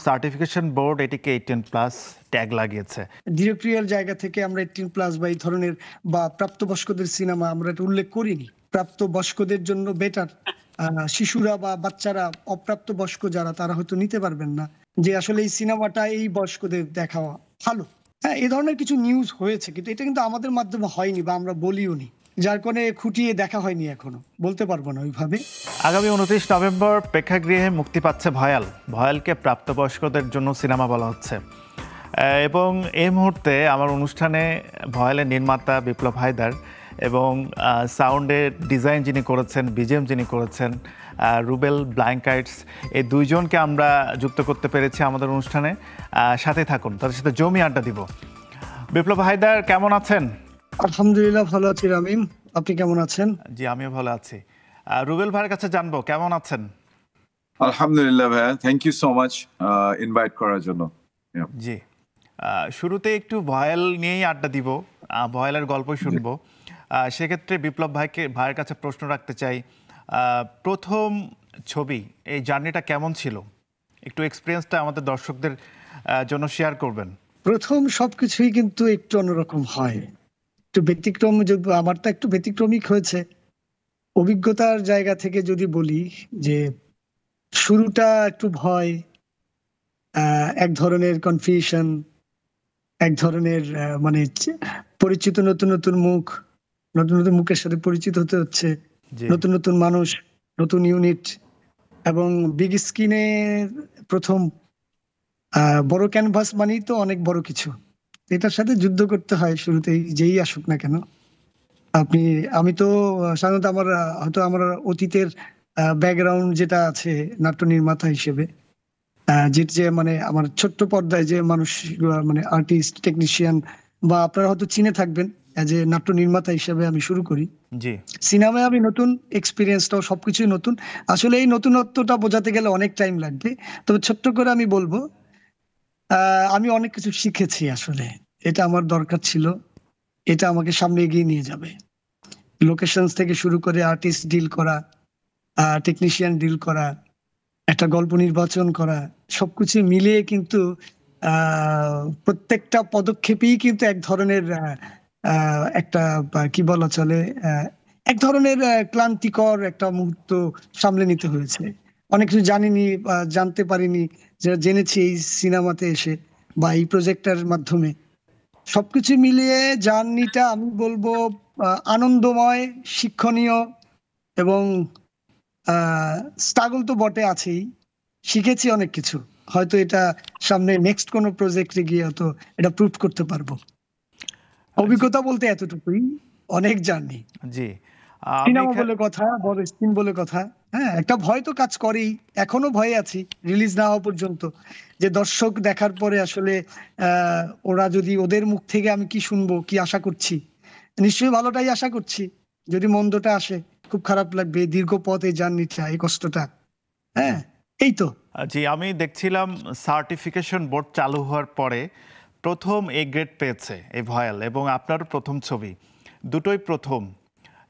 Certification board এটিকে 18+ tag লাগিয়েছে। Directorial জায়গা থেকে আমরা 18+ বা এই ধরনের বা প্রাপ্তবয়স্কদের সিনেমা আমরা এটা উল্লেখ করিনি। প্রাপ্তবয়স্কদের জন্য বেটার, শিশুরা বা বাচ্চারা, অপ্রাপ্তবয়স্ক যারা, তারা হয়তো নিতে পারবেন না যে আসলে এই সিনেমাটা এই বয়স্কদের দেখা ভালো। হ্যাঁ, এই ধরনের কিছু নিউজ হয়েছে, কিন্তু এটা কিন্তু আমাদের মাধ্যমে হয়নি বা আমরা বলিও নি, যার কারণে খুঁটিয়ে দেখা হয়নি, এখনো বলতে পারবো না ওইভাবে। আগামী 29 নভেম্বর প্রেক্ষাগৃহে মুক্তি পাচ্ছে ভয়াল। ভয়ালকে প্রাপ্তবয়স্কদের জন্য সিনেমা বলা হচ্ছে এবং এই মুহূর্তে আমার অনুষ্ঠানে ভয়ালের নির্মাতা বিপ্লব হায়দার এবং সাউন্ডের ডিজাইন যিনি করেছেন, বিজিএম যিনি করেছেন রুবেল ব্ল্যাঙ্কাইটস, এই দুইজনকে আমরা যুক্ত করতে পেরেছি আমাদের অনুষ্ঠানে। সাথে থাকুন, তাদের সাথে জমি আড্ডা দিব। বিপ্লব হায়দার, কেমন আছেন? আলহামদুলিল্লাহ ভালো আছি রামিম, আপনি কেমন আছেন? জি, আমিও ভালো আছি। রুবেল ভাইয়ের কাছে জানবো, কেমন আছেন? আলহামদুলিল্লাহ ভাইয়া, thank you so much invite করার জন্য। জি, শুরুতে একটু ভয়াল নিয়েই আড্ডা দিব, ভয়ালের গল্প শুনবো। সেক্ষেত্রে বিপ্লব ভাইয়ের কাছে প্রশ্ন রাখতে চাই, প্রথম ছবি, এই জার্নিটা কেমন ছিল? একটু এক্সপিরিয়েন্সটা আমাদের দর্শকদের জন্য শেয়ার করবেন। প্রথম সবকিছুই কিন্তু একটু অন্যরকম হয়, একটু ব্যতিক্রম। আমারটা একটু ব্যতিক্রমিক হয়েছে অভিজ্ঞতার জায়গা থেকে যদি বলি, যে শুরুটা একটু ভয়, এক ধরনের কনফিউশন, এক ধরনের মানে পরিচিত নতুন নতুন মুখ, নতুন নতুন মুখের সাথে পরিচিত হতে হচ্ছে, নতুন নতুন মানুষ, নতুন ইউনিট, এবং বিগ স্ক্রিনে প্রথম বড় ক্যানভাস মানেই তো অনেক বড় কিছু। এটার সাথে যুদ্ধ করতে হয় শুরুতেই, যেই আসুক না কেন। আমি তো সাধারণত হয়তো আমার অতীতের ব্যাকগ্রাউন্ড যেটা আছে নাট্য নির্মাতা হিসেবে, যে মানে আমার ছোট্ট পর্দায় যে মানুষ, মানে আর্টিস্ট, টেকনিশিয়ান, বা আপনারা হয়তো চিনে থাকবেন অ্যাজ এ নাট্য নির্মাতা হিসেবে আমি শুরু করি। সিনেমায় আমি নতুন, এক্সপিরিয়েন্সটাও সবকিছুই নতুন। আসলে এই নতুনত্বটা বোঝাতে গেলে অনেক টাইম লাগবে, তবে ছোট্ট করে আমি বলবো, আমি অনেক কিছু শিখেছি। আসলে এটা আমার দরকার ছিল, এটা আমাকে সামনে এগিয়ে নিয়ে যাবে। লোকেশন থেকে শুরু করে আর্টিস্ট ডিল করা, টেকনিশিয়ান ডিল করা, একটা গল্প নির্বাচন করা, সবকিছু মিলিয়ে কিন্তু প্রত্যেকটা পদক্ষেপেই কিন্তু এক ধরনের একটা কি বলা চলে, এক ধরনের ক্লান্তিকর একটা মুহূর্ত সামলে নিতে হয়েছে। অনেক কিছু জানিনি, জানতে পারিনি, যেটা জেনেছি এই সিনেমাতে এসে বা এই প্রজেক্টের মাধ্যমে। সবকিছু মিলিয়ে জার্নিটা আমি বলবো আনন্দময়, শিক্ষণীয়, এবং স্ট্রাগল তো বটে আছেই। শিখেছি অনেক কিছু, হয়তো এটা সামনে নেক্সট কোনো প্রজেক্টে গিয়ে হয়তো এটা প্রুভ করতে পারবো। অভিজ্ঞতা বলতে এতটুকুই, অনেক জার্নি। জি, সিনেমা বলে কথা, বড় স্ক্রিন বলে কথা। হ্যাঁ, একটা ভয় তো কাজ করেই, এখনো ভয়ে আছি রিলিজ না হওয়া পর্যন্ত, যে দর্শক দেখার পরে আসলে ওরা যদি, ওদের মুখ থেকে আমি কি শুনবো, কি আশা করছি। নিশ্চয়ই ভালোটাই আশা করছি, যদি মন্দটা আসে খুব খারাপ লাগবে। দীর্ঘ পথ, এই জার্নিটা, এই কষ্টটা। হ্যাঁ, এই তো। জি, আমি দেখছিলাম সার্টিফিকেশন বোর্ড চালু হওয়ার পরে প্রথম এ গ্রেড পেয়েছে এই ভয়াল, এবং আপনার প্রথম ছবি, দুটোই প্রথম।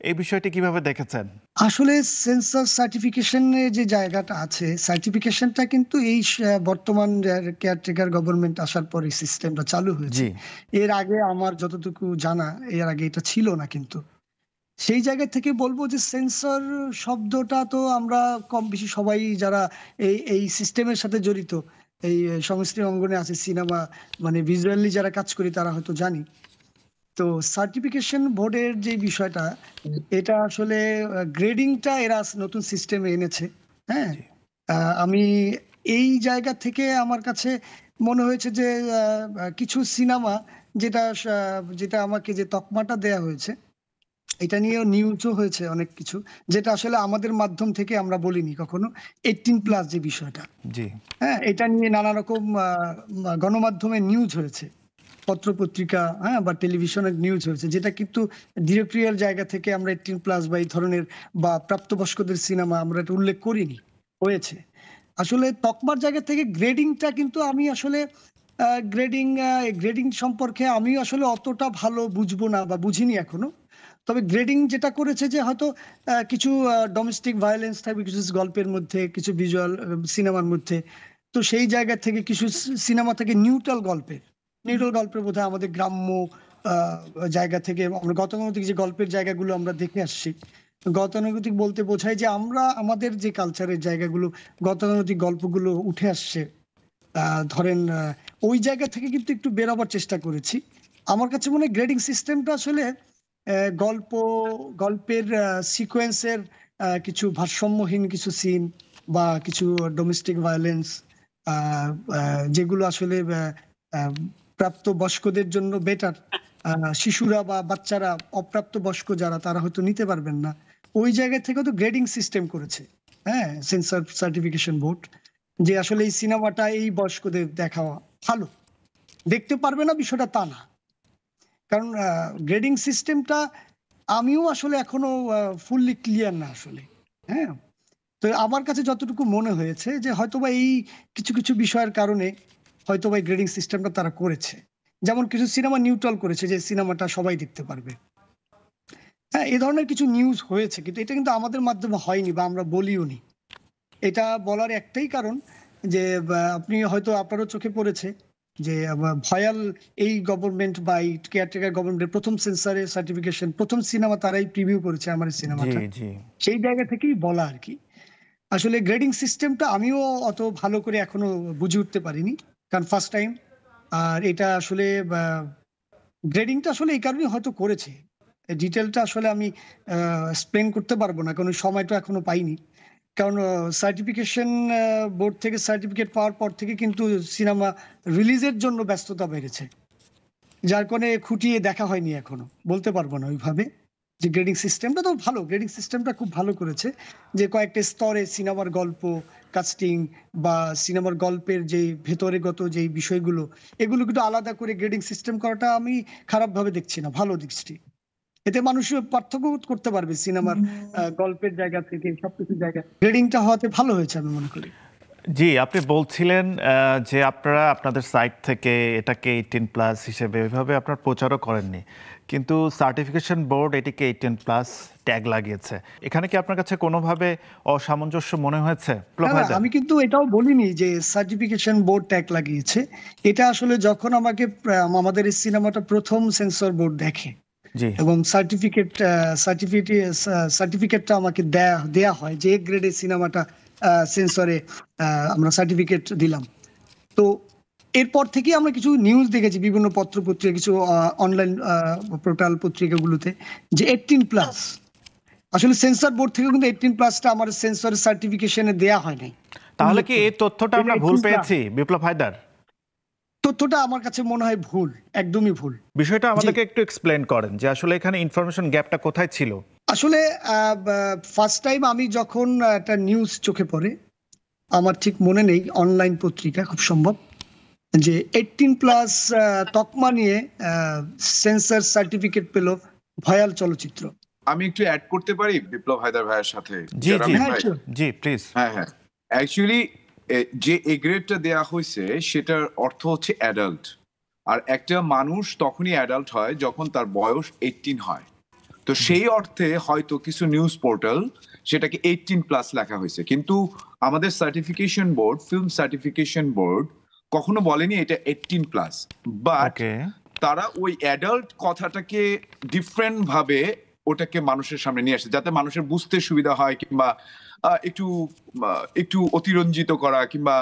এই বিষয়টি কিভাবে দেখেছেন? আসলে সেন্সর সার্টিফিকেশনের যে জায়গাটা আছে, সার্টিফিকেশনটা কিন্তু এই বর্তমান কেয়ারটেকার গভর্নমেন্ট আসার পরে সিস্টেমটা চালু হয়েছে। এর আগে আমার যতটুকু জানা, এর আগে এটা ছিল না। কিন্তু সেই জায়গা থেকে বলবো যে সেন্সর শব্দটা তো আমরা কম বেশি সবাই যারা এই সিস্টেমের সাথে জড়িত, এই সংশ্লিষ্ট অঙ্গনে আছে, সিনেমা মানে ভিজুয়ালি যারা কাজ করি, তারা হয়তো জানি। তো সার্টিফিকেশন বোর্ডের যে বিষয়টা, এটা আসলে গ্রেডিংটা এরা নতুন সিস্টেমে এনেছে। হ্যাঁ, আমি এই জায়গা থেকে আমার কাছে মনে হয়েছে যে কিছু সিনেমা, যেটা যেটা আমাকে যে তকমাটা দেয়া হয়েছে, এটা নিয়েও নিউজও হয়েছে অনেক কিছু, যেটা আসলে আমাদের মাধ্যম থেকে আমরা বলিনি কখনো। 18+ যে বিষয়টা, হ্যাঁ, এটা নিয়ে নানা রকম গণমাধ্যমে নিউজ হয়েছে, পত্রপত্রিকা, হ্যাঁ, বা টেলিভিশনের নিউজ হয়েছে, যেটা কিন্তু ডিরেক্টরিয়াল জায়গা থেকে আমরা 18+ বা এই ধরনের বা প্রাপ্তবয়স্কদের সিনেমা আমরা এটা উল্লেখ করিনি। হয়েছে আসলে তকমার জায়গা থেকে গ্রেডিংটা, কিন্তু আমি আসলে গ্রেডিং সম্পর্কে আমি আসলে অতটা ভালো বুঝবো না বা বুঝিনি এখনো। তবে গ্রেডিং যেটা করেছে, যে হয়তো কিছু ডোমেস্টিক ভায়োলেন্স থাকবে কিছু গল্পের মধ্যে, কিছু ভিজুয়াল সিনেমার মধ্যে, তো সেই জায়গা থেকে কিছু সিনেমা থেকে নিউট্রাল গল্পের বোধহয় আমাদের গ্রাম্য জায়গা থেকে আমরা গতানুগতিক যে গল্পের জায়গাগুলো আমরা দেখে আসছি। গতানুগতিক বলতে বোঝায় যে আমরা আমাদের যে কালচারের জায়গাগুলো, গতানুগতিক গল্পগুলো উঠে আসছে, ধরেন ওই জায়গা থেকে কিন্তু একটু বেরোবার চেষ্টা করেছি। আমার কাছে মনে হয় গ্রেডিং সিস্টেমটা আসলে গল্পের সিকোয়েন্সের কিছু ভারসাম্যহীন কিছু সিন বা কিছু ডোমেস্টিক ভায়োলেন্স যেগুলো আসলে প্রাপ্ত বয়স্কদের জন্য বেটার, শিশুরা বা বাচ্চারা, অপ্রাপ্ত বয়স্ক যারা, তারা হয়তো নিতে পারবেন না। ওই জায়গা থেকে তো গ্রেডিং সিস্টেম করেছে, হ্যাঁ, সেন্সর সার্টিফিকেশন বোর্ড, যে আসলে এই সিনেমাটা এই বয়স্কদের দেখা ভালো, দেখতে পারবে না বিষয়টা তা না। কারণ গ্রেডিং সিস্টেমটা আমিও আসলে এখনো ফুললি ক্লিয়ার না আসলে। হ্যাঁ, তো আমার কাছে যতটুকু মনে হয়েছে যে হয়তোবা এই কিছু কিছু বিষয়ের কারণে হয়তোবা এই গ্রেডিং সিস্টেমটা তারা করেছে। যেমন কিছু সিনেমা নিউট্রাল করেছে যে সিনেমাটা সবাই দেখতে পারবে। হ্যাঁ, এই ধরনের কিছু নিউজ হয়েছে, কিন্তু এটা কিন্তু আমাদের মাধ্যমে হয়নি বা আমরা বলিও নি। এটা বলার একটাই কারণ যে আপনি হয়তো আপনারও চোখে পড়েছে যে ভয়াল এই গভর্নমেন্ট বা এই কেয়ারটেকার গভর্নমেন্টের প্রথম সেন্সারে সার্টিফিকেশন, প্রথম সিনেমা তারাই প্রিভিউ করেছে আমার এই সিনেমাটা। সেই জায়গা থেকেই বলা আর কি। আসলে গ্রেডিং সিস্টেমটা আমিও অত ভালো করে এখনো বুঝে উঠতে পারিনি, কারণ ফার্স্ট টাইম। আর এটা আসলে গ্রেডিংটা আসলে এই কারণেই হয়তো করেছে, ডিটেলটা আসলে আমি এক্সপ্লেন করতে পারবো না, কারণ সময়টা এখনো পাইনি। কারণ সার্টিফিকেশন বোর্ড থেকে সার্টিফিকেট পাওয়ার পর থেকে কিন্তু সিনেমা রিলিজের জন্য ব্যস্ততা বেড়েছে, যার কারণে খুঁটিয়ে দেখা হয়নি এখনো, বলতে পারবো না ওইভাবে। যে গ্রেডিং সিস্টেমটা তো ভালো, গ্রেডিং সিস্টেমটা খুব ভালো করেছে, যে কয়েকটা স্তরে সিনেমার গল্প, কাস্টিং বা সিনেমার গল্পের যে ভেতরেগত যে বিষয়গুলো, এগুলো কিন্তু আলাদা করে গ্রেডিং সিস্টেম করাটা আমি খারাপভাবে দেখছি না, ভালো দেখছি। এতে মানুষ পার্থক্য করতে পারবে সিনেমার গল্পের জায়গা থেকে সবকিছু জায়গা, গ্রেডিংটা হওয়াতে ভালো হয়েছে আমি মনে করি। জি, আপনি বলছিলেন যে আপনারা আপনাদের সাইট থেকে এটাকে 18+ হিসেবে এভাবে আপনার প্রচারও করেননি, কিন্তু সার্টিফিকেশন বোর্ড এটিকে 18+ ট্যাগ লাগিয়েছে। এখানে কি আপনার কাছে কোনোভাবে অসামঞ্জস্য মনে হয়েছে? আমি কিন্তু এটাও বলিনি যে সার্টিফিকেশন বোর্ড ট্যাগ লাগিয়েছে। এটা আসলে যখন আমাকে আমাদের এই সিনেমাটা প্রথম সেন্সর বোর্ড দেখে এবং সার্টিফিকেটটা আমাকে দেয়া হয় যে গ্রেডের সিনেমাটা সেন্সরে আমরা সার্টিফিকেট দিলাম। তো এরপর থেকে আমরা কিছু নিউজ দেখেছি বিভিন্ন পত্রপত্রিকা, কিছু অনলাইন পোর্টাল পত্রিকাগুলোতে যে 18+। আসলে সেন্সর বোর্ড থেকে কিন্তু 18+টা আমার সেন্সরের সার্টিফিকেশনে দেয়া হয় নাই। তাহলে কি এই তথ্যটা আমরা ভুল পেয়েছি বিপ্লব হায়দার? তথ্যটা আমার কাছে মনে হয় ভুল, একদমই ভুল। বিষয়টা আমাদেরকে একটু এক্সপ্লেন করেন যে আসলে এখানে ইনফরমেশন গ্যাপটা কোথায় ছিল। আসলে ফার্স্ট টাইম আমি যখন একটা নিউজ চোখে পড়ে, আমার ঠিক মনে নেই, অনলাইন পত্রিকা খুব সম্ভব, যে 18+ তকমা নিয়ে সেন্সর সার্টিফিকেট পেল ভয়াল চলচ্চিত্র। আমি একটু অ্যাড করতে পারি বিপ্লব হায়দার ভাইয়ের সাথে? জি প্লিজ। হ্যাঁ, অ্যাকচুয়ালি যে এ গ্রেডটা দেয়া হয়েছে সেটার অর্থ হচ্ছে অ্যাডাল্ট, আর একটা মানুষ তখনই অ্যাডাল্ট হয় যখন তার বয়স 18 হয়। তো সেই অর্থে হয়তো কিছু নিউজ পোর্টাল সেটাকে 18+ লেখা হয়েছে, কিন্তু আমাদের certification board, film certification board কখনো বলেনি এটা 18+, বাট তারা ওই অ্যাডাল্ট কথাটাকে ডিফারেন্ট ভাবে ওটাকে মানুষের সামনে নিয়ে আসে, যাতে মানুষের বুঝতে সুবিধা হয়, কিংবা একটু অতিরঞ্জিত করা, কিংবা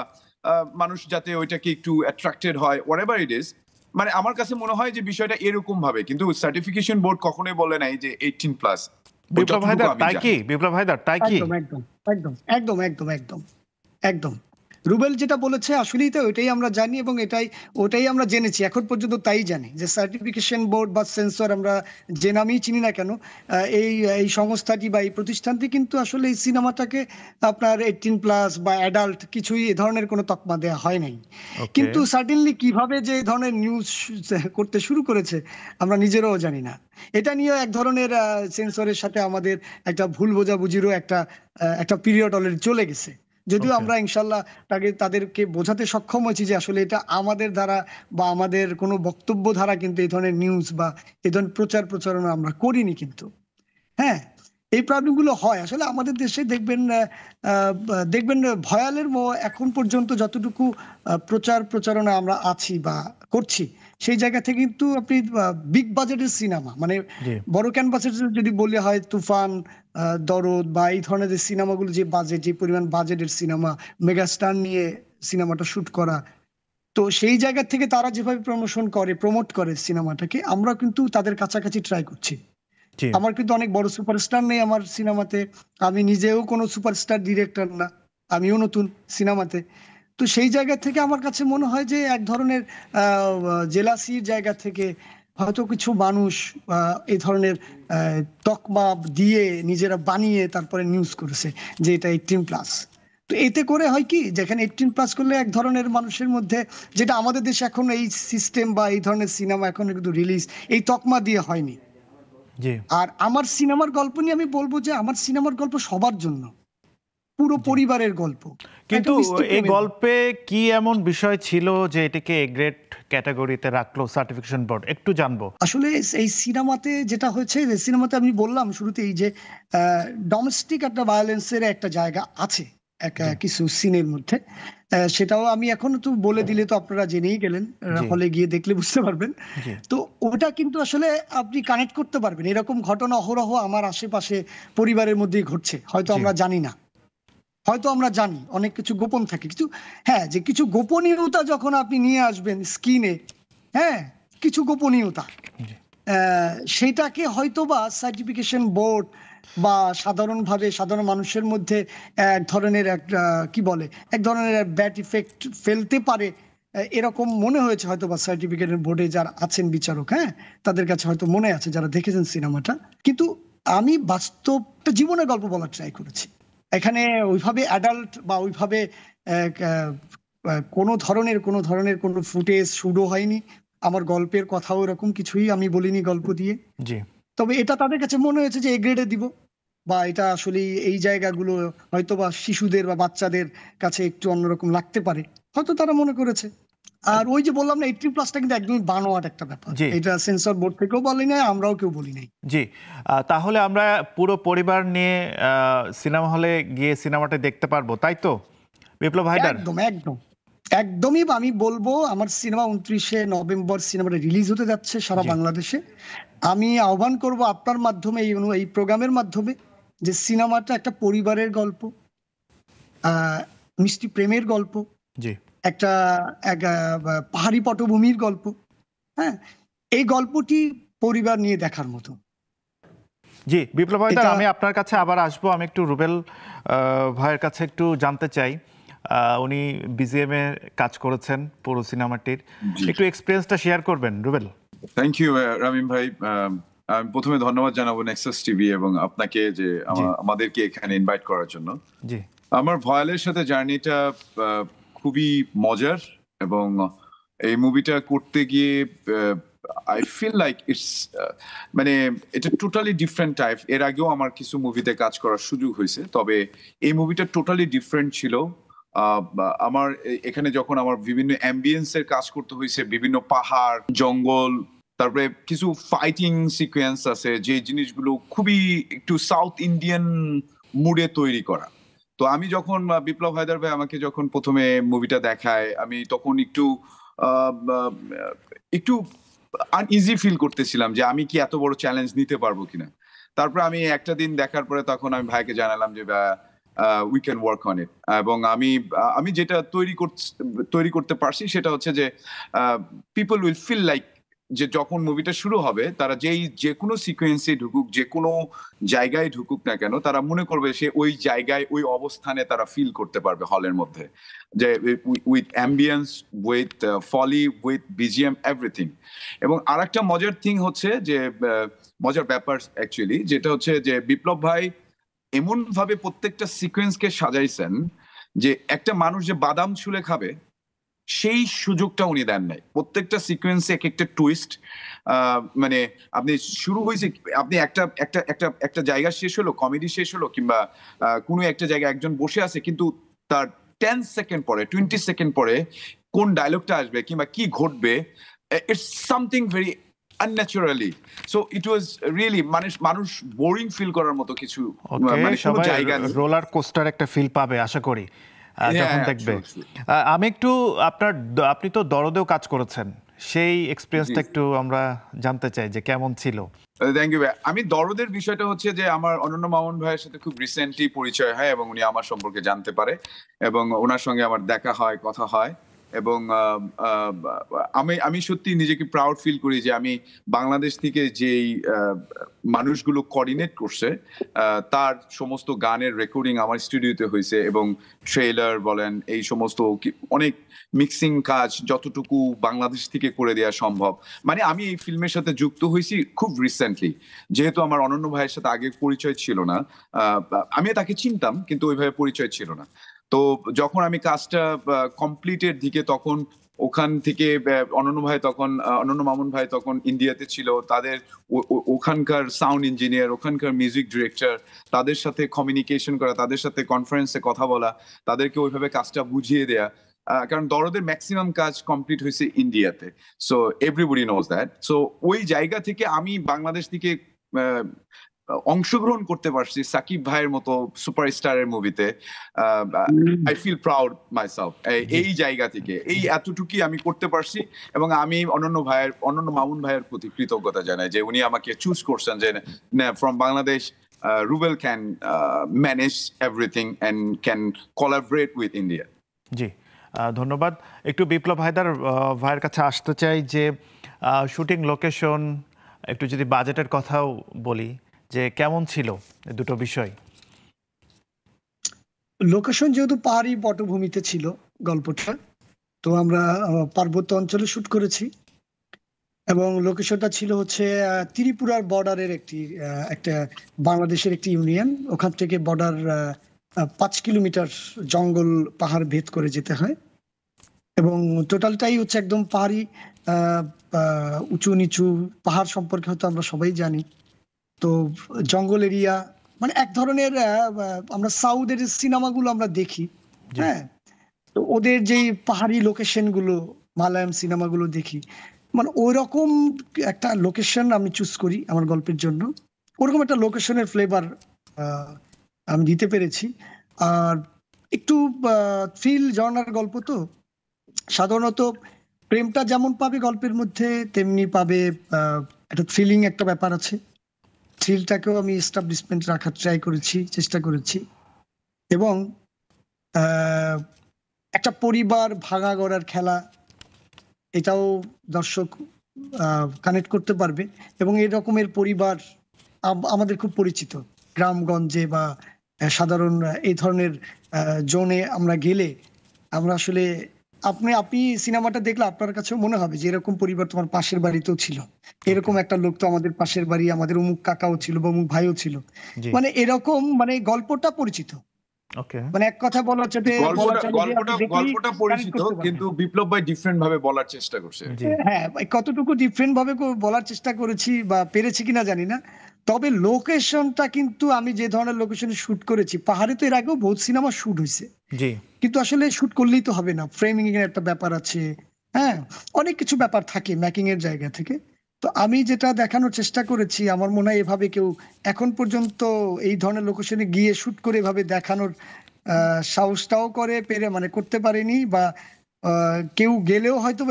মানুষ যাতে ওইটাকে একটু অ্যাট্রাক্টেড হয়, হোয়াটএভার ইট ইজ। মানে আমার কাছে মনে হয় যে বিষয়টা এরকম ভাবে, কিন্তু সার্টিফিকেশন বোর্ড কখনোই বলে নাই যে 18+। বিপ্লব হায়দার তাই কি? বিপ্লব হায়দার তাই কি? একদম রুবেল যেটা বলেছে আসলেই তো ওইটাই আমরা জানি, এবং ওটাই আমরা জেনেছি এখন পর্যন্ত, তাই জানি যে সার্টিফিকেশন বোর্ড বা সেন্সর আমরা যে নামেই চিনি না কেন, এই সংস্থাটি বা এই প্রতিষ্ঠানটি কিন্তু আসলে এই সিনেমাটাকে আপনার 18+ বা অ্যাডাল্ট কিছুই এ ধরনের কোনো তকমা দেওয়া হয় নাই। কিন্তু সার্টেনলি কিভাবে যে এই ধরনের নিউজ করতে শুরু করেছে আমরা নিজেরাও জানি না। এটা নিয়ে এক ধরনের সেন্সরের সাথে আমাদের একটা ভুল বোঝাবুঝিরও একটা পিরিয়ড অলরেডি চলে গেছে, যদিও আমরা ইনশাল্লাহ তাদেরকে বোঝাতে সক্ষম হয়েছি যে আসলে এটা আমাদের দ্বারা বা আমাদের কোনো বক্তব্য দ্বারা কিন্তু এই ধরনের নিউজ বা এই ধরনের প্রচারণা আমরা করিনি। কিন্তু হ্যাঁ, এই প্রবলেমগুলো হয় আসলে আমাদের দেশে। দেখবেন ভয়ালের এখন পর্যন্ত যতটুকু প্রচারণা আমরা আছি বা করছি, সেই জায়গা থেকে কিন্তু আপনি বিগ বাজেটের সিনেমা, মানে জি বড় ক্যানভাসের যদি বলে হয় তুফান, দরদ বা এই ধরনের যে সিনেমাগুলো, যে পরিমাণ বাজেটের সিনেমা, মেগাস্টার নিয়ে সিনেমাটা শুট করা, তো সেই জায়গা থেকে তারা যেভাবে প্রমোট করে সিনেমাটাকে, আমরা কিন্তু তাদের কাছাকাছি ট্রাই করছি। জি আমার কিন্তু অনেক বড় সুপারস্টার নেই আমার সিনেমাতে, আমি নিজেও কোনো সুপারস্টার ডিরেক্টর না, আমিও নতুন সিনেমাতে। তো সেই জায়গা থেকে আমার কাছে মনে হয় যে এক ধরনের জেলাসির জায়গা থেকে হয়তো কিছু মানুষ এই ধরনের তকমা দিয়ে নিজেরা বানিয়ে তারপরে নিউজ করেছে যে এটা 18+। তো এতে করে হয় কি, যেখানে 18+ করলে এক ধরনের মানুষের মধ্যে, যেটা আমাদের দেশে এখন এই সিস্টেম বা এই ধরনের সিনেমা এখন কিন্তু রিলিজ এই তকমা দিয়ে হয়নি। জি আর আমার সিনেমার গল্প নিয়ে আমি বলবো যে আমার সিনেমার গল্প সবার জন্য, পুরো পরিবারের গল্প। কিন্তু একটা মিষ্টি এই প্রেমের গল্প। গল্পে কি এমন বিষয় ছিল যে এটাকে এ গ্রেড ক্যাটাগরিতে রাখলো সার্টিফিকেশন বোর্ড, একটু জানবো। আসলে এই সিনেমাতে যেটা হয়েছে, যে সিনেমাতে আমি বললাম শুরুতেই যে ডোমেস্টিক একটা ভায়োলেন্সের একটা জায়গা আছে জি কিছু সিনের মধ্যে। সেটাও আমি এখন তো বলে দিলে তো আপনারা জেনেই গেলেন, জি হলে গিয়ে দেখলে বুঝতে পারবেন। জি তো ওটা কিন্তু আসলে আপনি কানেক্ট করতে পারবেন, এরকম ঘটনা অহরহ আমার আশেপাশে পরিবারের মধ্যেই ঘটছে, হয়তো জি আমরা জানি না, হয়তো আমরা জানি অনেক কিছু গোপন থাকে কিছু। হ্যাঁ, যে কিছু গোপনীয়তা যখন আপনি নিয়ে আসবেন স্ক্রিনে, হ্যাঁ, কিছু গোপনীয়তা, জি সেটাকে হয়তোবা সার্টিফিকেশন বোর্ড বা সাধারণভাবে সাধারণ মানুষের মধ্যে এক ধরনের একটা কি বলে, এক ধরনের ব্যাড ইফেক্ট ফেলতে পারে, এরকম মনে হয়েছে হয়তোবা সার্টিফিকেট বোর্ডে যারা আছেন বিচারক, হ্যাঁ, তাদের কাছে হয়তো মনে আছে যারা দেখেছেন সিনেমাটা। কিন্তু আমি বাস্তবটা জীবনের গল্প বলার ট্রাই করেছি। এখানে ওইভাবে অ্যাডাল্ট বা ওইভাবে কোনো ফুটেজ শুরু হয়নি, আমার গল্পের কথাও এরকম কিছুই আমি বলিনি গল্প দিয়ে। জি তবে এটা তাদের কাছে মনে হয়েছে যে এ গ্রেডে দিব, বা এটা আসলে এই জায়গাগুলো হয়তো বা শিশুদের বা বাচ্চাদের কাছে একটু অন্যরকম লাগতে পারে, হয়তো তারা মনে করেছে। আর ওই যে বললাম না, 18+টা কিন্তু একদমই বানোয়াট একটা ব্যাপার, জি এটা সেন্সর বোর্ড থেকেও বলি নাই, আমরাও কেউ বলি নাই। জি তাহলে আমরা পুরো পরিবার নিয়ে সিনেমা হলে গিয়ে সিনেমাটা দেখতে পারবো, তাই তো বিপ্লব হায়দার? একদম একদম একদমই আমি বলবো, আমার সিনেমা 29শে নভেম্বর সিনেমাটা রিলিজ হতে যাচ্ছে সারা জি বাংলাদেশে। আমি আহ্বান করব আপনার মাধ্যমে, এই প্রোগ্রামের মাধ্যমে, যে সিনেমাটা একটা পরিবারের গল্প, মিষ্টি প্রেমের গল্প, জি একটা পাহাড়ি পটভূমির গল্প, হ্যাঁ, এই গল্পটি পরিবার নিয়ে দেখার মতো। জি বিপ্লব হায়দার, এটা আমি আপনার কাছে আবার আসবো। আমি একটু রুবেল ভাইয়ের কাছে একটু জানতে চাই। উনি বিজিএম এ কাজ করেছেন পুরো সিনেমাটির, জি একটু এক্সপিরিয়েন্সটা শেয়ার করবেন রুবেল। থ্যাংক ইউ রামিম ভাই। আমি প্রথমে ধন্যবাদ জানাবো নেক্সাস টিভি এবং আপনাকে যে জি আমাদেরকে এখানে ইনভাইট করার জন্য। জি আমার ভয়ালের সাথে জার্নিটা খুবই মজার, এবং এই মুভিটা করতে গিয়ে আই ফিল লাইক ইটস, মানে এটা টোটালি ডিফারেন্ট টাইপ। এর আগেও আমার কিছু মুভিতে কাজ করার সুযোগ হয়েছে, তবে এই মুভিটা টোটালি ডিফারেন্ট ছিল। আমার এখানে যখন আমার বিভিন্ন অ্যাম্বিয়েন্সের কাজ করতে হয়েছে, বিভিন্ন পাহাড় জঙ্গল, তারপরে কিছু ফাইটিং সিকোয়েন্স আছে, যে জিনিসগুলো খুবই একটু সাউথ ইন্ডিয়ান মুডে তৈরি করা। তো আমি যখন বিপ্লব হায়দার ভাই আমাকে যখন প্রথমে মুভিটা দেখায়, আমি তখন একটু আহ, আহ, একটু আনইজি ফিল করতেছিলাম যে আমি কি এত বড় চ্যালেঞ্জ নিতে পারবো কিনা। তারপর আমি একটা দিন দেখার পরে তখন আমি ভাইকে জানালাম যে we can work on it. এবং আমি যেটা তৈরি করতে পারছি সেটা হচ্ছে যে পিপল উইল ফিল লাইক, যে যখন মুভিটা শুরু হবে তারা যে কোনো সিকোয়েন্সে ঢুকুক, যে কোনো জায়গায় ঢুকুক না কেন, তারা মনে করবে সে ওই জায়গায় ওই অবস্থানে তারা ফিল করতে পারবে হলের মধ্যে, যে with ambience, with Fali, with BGM, everything. এবং আরেকটা মজার থিং হচ্ছে যে মজার ব্যাপার অ্যাকচুয়ালি, যেটা হচ্ছে যে বিপ্লব ভাই এমন ভাবে প্রত্যেকটা সিকোয়েন্সকে সাজাইছেন যে একটা মানুষ যে বাদাম ছুলে খাবে সেই সুযোগটা উনি দেন নাই। প্রত্যেকটা সিকোয়েন্সে এক একটা টুইস্ট, মানে আপনি শুরু হয়েছে, আপনি একটা একটা একটা একটা জায়গা শেষ হলো, কমেডি শেষ হলো, কিংবা কোনো একটা জায়গায় একজন বসে আছে, কিন্তু তার 10 সেকেন্ড পরে, 20 সেকেন্ড পরে কোন ডায়লগটা আসবে কিংবা কি ঘটবে, it's something very unnaturally. So it was really মানুষ বোরিং ফিল করার মতো কিছু ওকে, মানে কোনো সবাই জায়গা নেই। রোলার কোস্টার একটা ফিল পাবে আশা করি যখন হ্যাঁ, দেখবে। sure, sure. আমি একটু আপনি তো দরদেও কাজ করেছেন, সেই এক্সপিরিয়েন্সটা জি। একটু আমরা জানতে চাই যে কেমন ছিল। থ্যাংক ইউ ভাই। আমি দরদের বিষয়টা হচ্ছে যে আমার অনন্য মামুন ভাইয়ের সাথে খুব রিসেন্টলি পরিচয় হয় এবং উনি আমার সম্পর্কে জানতে পারে এবং ওনার সঙ্গে আমার দেখা হয়, কথা হয় এবং আমি সত্যি নিজেকে প্রাউড ফিল করি যে আমি বাংলাদেশ থেকে যেই মানুষগুলো কোঅর্ডিনেট করছে তার সমস্ত গানের রেকর্ডিং আমার স্টুডিওতে হয়েছে এবং ট্রেলার বলেন এই সমস্ত অনেক মিক্সিং কাজ যতটুকু বাংলাদেশ থেকে করে দেওয়া সম্ভব। মানে আমি এই ফিল্মের সাথে যুক্ত হয়েছি খুব রিসেন্টলি, যেহেতু আমার অনন্য ভাইয়ের সাথে আগে পরিচয় ছিল না। আমি তাকে চিনতাম কিন্তু ওইভাবে পরিচয় ছিল না। তো যখন আমি কাজটা কমপ্লিটের দিকে তখন ওখান থেকে অনন্য মামুন ভাই তখন ইন্ডিয়াতে ছিল, তাদের ওখানকার সাউন্ড ইঞ্জিনিয়ার, ওখানকার মিউজিক ডিরেক্টর, তাদের সাথে কমিউনিকেশন করা, তাদের সাথে কনফারেন্সে কথা বলা, তাদেরকে ওইভাবে কাজটা বুঝিয়ে দেয়া। কারণ দরদের ম্যাক্সিমাম কাজ কমপ্লিট হয়েছে ইন্ডিয়াতে, so everybody knows that. So ওই জায়গা থেকে আমি বাংলাদেশ থেকে অংশগ্রহণ করতে পারছি সাকিব ভাইয়ের মতো সুপারস্টারের মুভিতে। আই ফিল প্রাউড মাইসেলফ এই জায়গা থেকে, এই এতটুকুই আমি করতে পারছি এবং আমি অনন্য মামুন ভাইয়ের প্রতি কৃতজ্ঞতা জানাই যে উনি আমাকে চুজ করছেন যে from Bangladesh Rubel can manage everything and can collaborate with India. জি, ধন্যবাদ। একটু বিপ্লব ভাইয়ের কাছে আসতে চাই যে শুটিং লোকেশন, একটু যদি বাজেটের কথাও বলি যে কেমন ছিল দুটো বিষয়। লোকেশন যেহেতু পাহাড়ি পটভূমিতে ছিল গল্পটা, তো আমরা পার্বত্য অঞ্চলে শুট করেছি এবং লোকেশনটা ছিল হচ্ছে ত্রিপুরার বর্ডারের একটা বাংলাদেশের একটি ইউনিয়ন। ওখান থেকে বর্ডার 5 কিলোমিটার জঙ্গল পাহাড় ভেদ করে যেতে হয় এবং টোটালটাই হচ্ছে একদম পাহাড়ি, উঁচু নিচু পাহাড় সম্পর্কে হয়তো আমরা সবাই জানি। তো জঙ্গল এরিয়া, মানে এক ধরনের আমরা সাউথের সিনেমাগুলো আমরা দেখি, হ্যাঁ, তো ওদের যেই পাহাড়ি লোকেশন গুলো, মালায়াম সিনেমাগুলো দেখি, মানে ওইরকম একটা লোকেশন আমি চুজ করি আমার গল্পের জন্য। ওরকম একটা লোকেশনের ফ্লেভার আমি দিতে পেরেছি। আর একটু থ্রিল জর্নার গল্প, তো সাধারণত প্রেমটা যেমন পাবে গল্পের মধ্যে তেমনি পাবে একটা থ্রিলিং একটা ব্যাপার আছে। থ্রিলটাকেও আমি এস্টাবলিশমেন্ট রাখার চেষ্টা করেছি এবং একটা পরিবার ভাঙা গড়ার খেলা, এটাও দর্শক কানেক্ট করতে পারবে এবং এই রকমের পরিবার আমাদের খুব পরিচিত গ্রামগঞ্জে বা সাধারণ এই ধরনের জোনে আমরা গেলে আমরা আসলে আপনি সিনেমাটা দেখলে আপনার কাছেও মনে হবে যে এরকম পরিবার তোমার পাশের বাড়িতেও ছিল, এরকম একটা লোক তো আমাদের পাশের বাড়ি, আমাদের অমুক কাকাও ছিল বা অমুক ভাইও ছিল। মানে এরকম, মানে গল্পটা পরিচিত, মানে এক কথা বলা হচ্ছে গল্পটা পরিচিত কিন্তু বিপ্লব ভাই ডিফারেন্ট ভাবে বলার চেষ্টা করছে। হ্যাঁ, কতটুকু ডিফারেন্ট ভাবে বলার চেষ্টা করেছি বা পেরেছি কিনা জানি না, তবে লোকেশনটা কিন্তু আমি যে ধরনের লোকেশনে শুট করেছি, পাহাড়ে তো এর আগেও বহুত সিনেমা শুট হয়েছে, কিন্তু আসলে শুট করলেই তো হবে না, ফ্রেমিং এর একটা ব্যাপার আছে, হ্যাঁ, অনেক কিছু ব্যাপার থাকে মেকিং এর জায়গা থেকে। তো আমি যেটা দেখানোর চেষ্টা করেছি, আমার মনে হয় এভাবে কেউ এখন পর্যন্ত এই ধরনের লোকেশনে গিয়ে শুট করে এভাবে দেখানোর সাহসটাও মানে করতে পারেনি, বা কেউ গেলেও হয়তো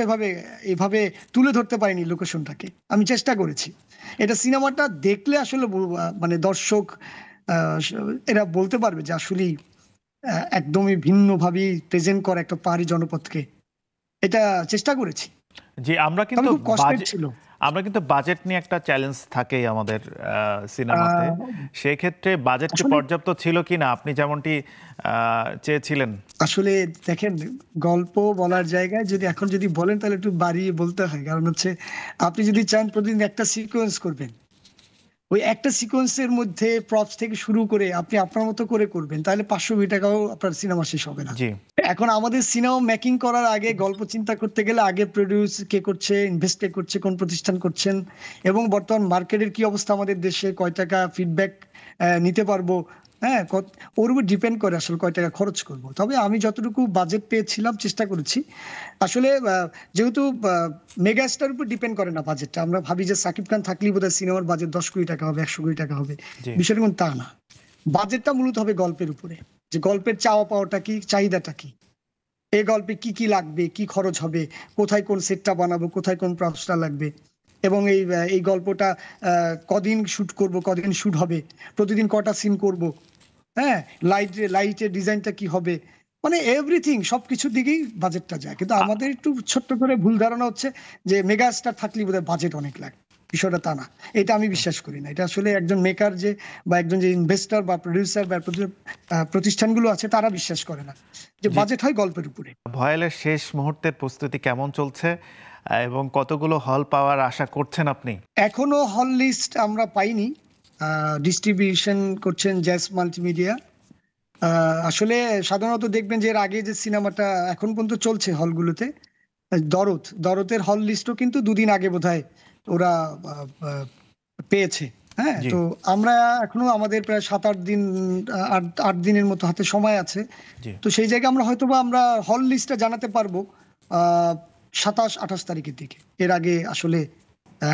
এভাবে তুলে ধরতে পারেনি লোকেশনটাকে। আমি চেষ্টা করেছি, এটা সিনেমাটা দেখলে আসলে মানে দর্শক এরা বলতে পারবে যে আসলেই একদমই ভিন্নভাবে প্রেজেন্ট করা একটা পাহাড়ি জনপদকে, এটা চেষ্টা করেছি। জি, আমরা কিন্তু বাজেট নিয়ে একটা চ্যালেঞ্জ থাকেই আমাদের সিনেমাতে, সেই ক্ষেত্রে বাজেট কি পর্যাপ্ত ছিল কিনা আপনি যেমনটি চেয়েছিলেন? আসলে দেখেন, গল্প বলার জায়গায় এখন যদি বলেন তাহলে একটু বাড়িয়ে বলতে হয়, কারণ হচ্ছে আপনি যদি চান প্রতিদিন একটা সিকোয়েন্স করবেন, ওই একটা সিকোয়েন্সের মধ্যে প্রপস থেকে শুরু করে আপনি আপনার মতো করে করবেন, তাহলে 500 কোটি টাকাও আপনার সিনেমা শেষ হবে না। এখন আমাদের সিনেমা মেকিং করার আগে গল্প চিন্তা করতে গেলে আগে প্রডিউস কে করছে, ইনভেস্ট কে করছে, কোন প্রতিষ্ঠান করছেন, এবং বর্তমান মার্কেটের কি অবস্থা, আমাদের দেশে কয় টাকা ফিডব্যাক নিতে পারবো, হ্যাঁ, ওর উপর ডিপেন্ড করে আসলে কয় টাকা খরচ করব। তবে আমি যতটুকু বাজেট পেয়েছিলাম চেষ্টা করেছি আসলে, যেহেতু মেগাস্টার উপর ডিপেন্ড করে না বাজেটটা। আমরা ভাবি যে সাকিব খান থাকলেই বোধহয় সিনেমার বাজেট 10 কোটি টাকা হবে, 100 কোটি টাকা হবে, জি। বিষয়টা কিন্তু তা না। বাজেটটা মূলত হবে গল্পের উপরে, যে গল্পের চাওয়া পাওয়াটা কি, চাহিদাটা কি, এই গল্পে কি কি লাগবে, কি খরচ হবে, কোথায় কোন সেটটা বানাবো, কোথায় কোন প্রপসটা লাগবে, এবং এই গল্পটা কদিন শুট করব, কদিন শুট হবে, প্রতিদিন কটা সিন করব, হ্যাঁ, লাইটের ডিজাইনটা কি হবে, মানে এভরিথিং, সবকিছুর দিকেই বাজেটটা যায়। কিন্তু আমাদের একটু ছোট্ট করে ভুল ধারণা হচ্ছে যে মেগা স্টার থাকলে বোধহয় বাজেট অনেক লাগে। বিষয়টা তা না, এটা আমি বিশ্বাস করি না। এটা আসলে একজন মেকার যে, বা একজন যে ইনভেস্টর বা প্রডিউসার বা প্রতিষ্ঠানগুলো আছে তারা বিশ্বাস করে না যে জি। বাজেট হয় গল্পের উপরে। ভয়েলের শেষ মুহূর্তের প্রস্তুতি কেমন চলছে এবং কতগুলো হল পাওয়ার আশা করছেন আপনি? এখনো হল লিস্ট আমরা পাইনি। ডিস্ট্রিবিউশন করছেন জ্যাজ মাল্টিমিডিয়া। আসলে সাধারণত দেখবেন যে এর আগে যে সিনেমাটা এখন পর্যন্ত চলছে হলগুলোতে, দরদের হল লিস্টও কিন্তু 2 দিন আগে বোধহয় ওরা আহ, আহ, পেয়েছে। হ্যাঁ, জি। তো আমরা এখনো আমাদের প্রায় 7-8 দিন, 8 দিনের মতো হাতে সময় আছে। জি। তো সেই জায়গায় আমরা হয়তোবা আমরা হল লিস্টটা জানাতে পারবো 27-28 তারিখের দিকে। এর আগে আসলে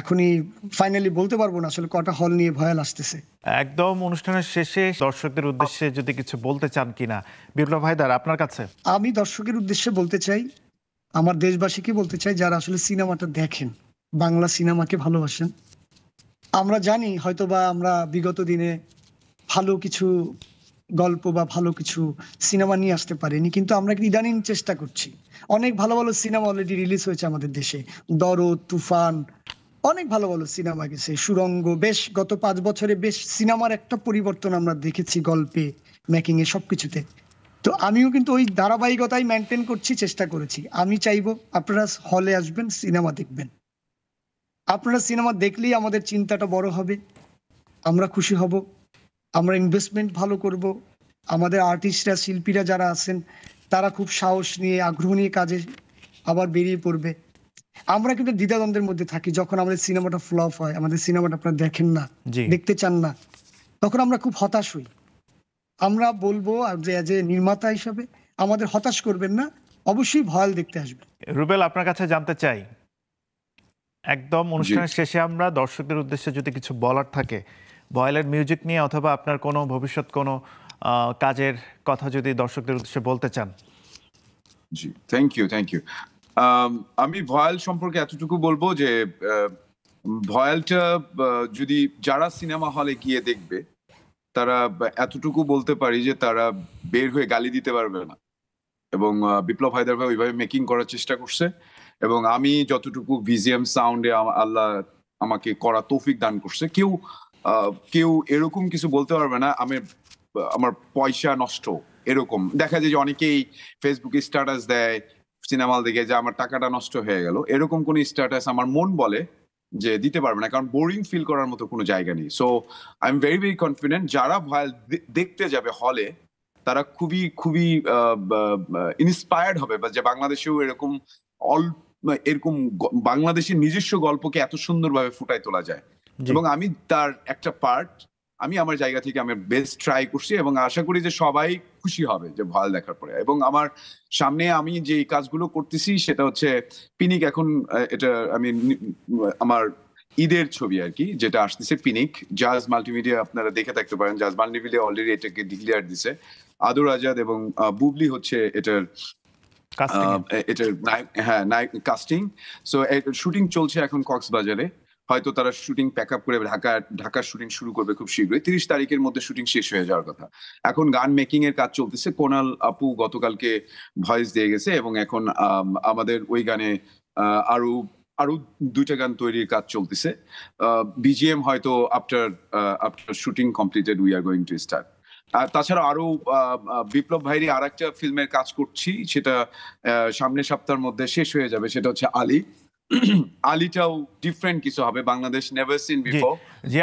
এখনই ফাইনালি বলতে পারবো না আসলে কটা হল নিয়ে ভয়াল আসতেছে। একদম অনুষ্ঠানের শেষে দর্শকদের উদ্দেশ্যে যদি কিছু বলতে চান কিনা, বিপ্লব হায়দার আপনার কাছে। আমি দর্শকের উদ্দেশ্যে বলতে চাই, আমার দেশবাসীকে বলতে চাই যারা আসলে সিনেমাটা দেখেন, বাংলা সিনেমাকে ভালোবাসেন। আমরা জানি হয়তোবা আমরা বিগত দিনে ভালো কিছু গল্প বা ভালো কিছু সিনেমা নিয়ে আসতে পারিনি, কিন্তু আমরা ইদানিং চেষ্টা করছি। অনেক ভালো ভালো সিনেমা অলরেডি রিলিজ হয়েছে আমাদের দেশে, দরদ, তুফান, অনেক ভালো ভালো সিনেমা গেছে, সুড়ঙ্গ, বেশ গত 5 বছরে বেশ সিনেমার একটা পরিবর্তন আমরা দেখেছি, গল্পে, মেকিং এ, সবকিছুতে। তো আমিও কিন্তু ওই ধারাবাহিকতাই মেনটেন করছি, চেষ্টা করেছি। আমি চাইবো আপনারা হলে আসবেন, সিনেমা দেখবেন। আপনারা সিনেমা দেখলেই আমাদের চিন্তাটা বড় হবে, আমরা খুশি হব, আমরা ইনভেস্টমেন্ট ভালো করব, আমাদের আর্টিস্টরা, শিল্পীরা যারা আছেন তারা খুব সাহস নিয়ে, আগ্রহ নিয়ে কাজে আবার বেরিয়ে পড়বে। আমরা কিন্তু দ্বিধাদ্বন্দ্বের মধ্যে থাকি, যখন আমাদের সিনেমাটা ফ্লপ হয়, আমাদের সিনেমাটা আপনারা দেখেন না, জি। দেখতে চান না, তখন আমরা খুব হতাশ হই। আমরা বলবো যে এজ এ নির্মাতা হিসাবে আমাদের হতাশ করবেন না, অবশ্যই ভয়াল দেখতে আসবেন। রুবেল, আপনার কাছে জানতে চাই, একদম জি। অনুষ্ঠানের শেষে আমরা দর্শকদের উদ্দেশ্যে যদি কিছু বলার থাকে ভয়েলের মিউজিক নিয়ে, অথবা আপনার কোনো ভবিষ্যৎ কোনো কাজের কথা যদি দর্শকদের উদ্দেশ্যে বলতে চান। জি, থ্যাংক ইউ। আমি ভয়াল সম্পর্কে এতটুকু বলবো যে ভয়ালটা যদি যারা সিনেমা হলে গিয়ে দেখবে তারা এতটুকু বলতে পারি যে তারা বের হয়ে গালি দিতে পারবে না। এবং বিপ্লব হায়দার ভাই ওইভাবে মেকিং করার চেষ্টা করছে, এবং আমি যতটুকু ভিজিএম সাউন্ডে আল্লাহ আমাকে করা তৌফিক দান করছে, কেউ এরকম কিছু বলতে পারবে না আমার পয়সা নষ্ট। এরকম দেখা যায় যে অনেকেই ফেসবুকে স্ট্যাটাস দেয় সিনেমা হল দেখে যে আমার টাকাটা নষ্ট হয়ে গেল, এরকম কোন স্ট্যাটাস আমার মন বলে যে দিতে পারবে না, কারণ বোরিং ফিল করার মতো কোনো জায়গা নেই। So I am very confident যারা ভয়াল দেখতে যাবে হলে তারা খুবই খুবই ইন্সপায়ার্ড হবে, বা যে বাংলাদেশেও এরকম এরকম বাংলাদেশের নিজস্ব গল্পকে এত সুন্দরভাবে ফুটায় তোলা যায়। জি। এবং আমি তার একটা পার্ট, আমি আমার জায়গা থেকে আমি বেস্ট ট্রাই করছি, এবং আশা করি যে সবাই খুশি হবে যে ভয়াল দেখার পরে। এবং আমার সামনে আমি যে কাজগুলো করতেছি সেটা হচ্ছে পিনিক, এখন এটা আমি আমার ঈদের ছবি আর কি, যেটা আসতেছে পিনিক। জাজ মাল্টিমিডিয়া আপনারা দেখে থাকতে পারেন, জাজ মাল্টিমিডিয়া অলরেডি এটাকে ডিক্লেয়ার দিছে। আদর আজাদ এবং বুবলি হচ্ছে এটার নায়ক কাস্টিং। সো শুটিং চলছে এখন কক্সবাজারে, হয়তো তারা শুটিং প্যাক আপ করে ঢাকার শুটিং শুরু করবে খুব শীঘ্রই। 30 তারিখের মধ্যে শুটিং শেষ হয়ে যাওয়ার কথা। এখন গান মেকিং এর কাজ চলতেছে, কোনাল আপু গতকালকে ভয়েস দিয়ে গেছে, এবং এখন আমাদের ওই গানে আরো আরো 2টা গান তৈরির কাজ চলতেছে। বিজিএম হয়তো after shooting completed we are going to start. আর তাছাড়া আরো বিপ্লব ভাইয়েরই আর একটা ফিল্মের কাজ করছি, সেটা সামনের সপ্তাহের মধ্যে শেষ হয়ে যাবে, সেটা হচ্ছে আলী। আলীটাও ডিফারেন্ট কিছু হবে, বাংলাদেশ নেভার সিন বিফোর। জি,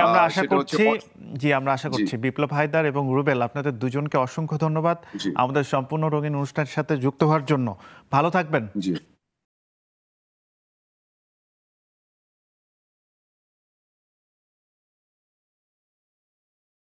আমরা আশা করছি বিপ্লব হায়দার এবং রুবেল, আপনাদের দুজনকে অসংখ্য ধন্যবাদ জি আমাদের সম্পূর্ণ রঙিন অনুষ্ঠানের সাথে যুক্ত হওয়ার জন্য। ভালো থাকবেন। জি